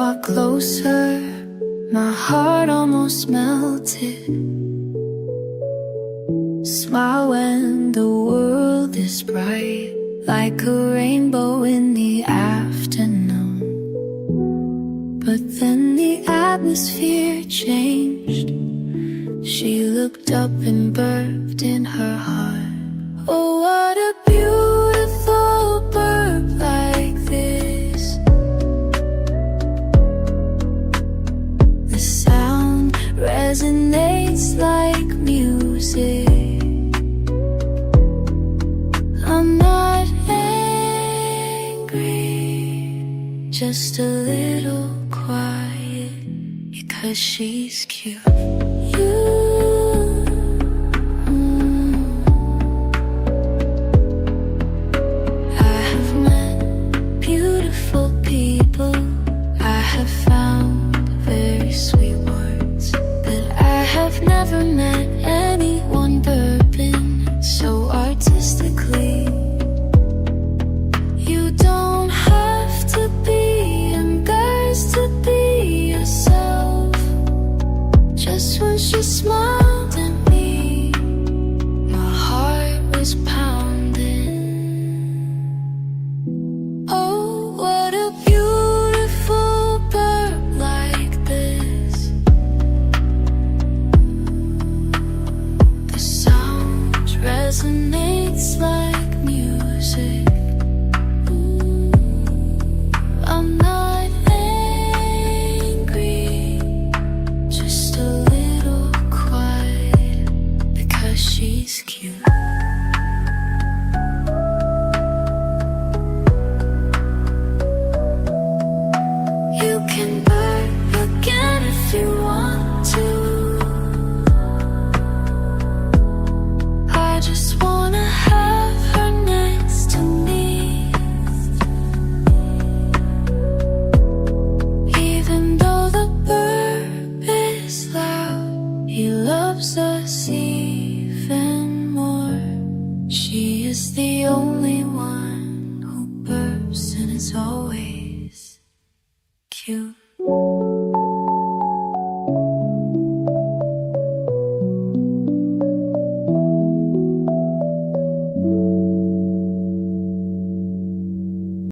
walked closer, my heart almost melted. Smile when the world is bright, like a rainbow in the afternoon. But then the atmosphere changed. She looked up and burped in her heart. Oh, what a beautiful burp like this. The sound resonates like music. I'm not angry, just a little quiet, because she's cute. I have met beautiful people, I have found very sweet words, but I have never met anyone burping so artistically. You don't have to be embarrassed to be yourself. Just when she smiled at me, my heart was pounding. Oh, what a beautiful burp like this. The sound resonates like music. I'm not angry, just a little quiet, because she's cute. You can burp again if you want to. I just wanna have her next to me. Even though the burp is loud, he loves us even more. She is the only one who burps and is always cute.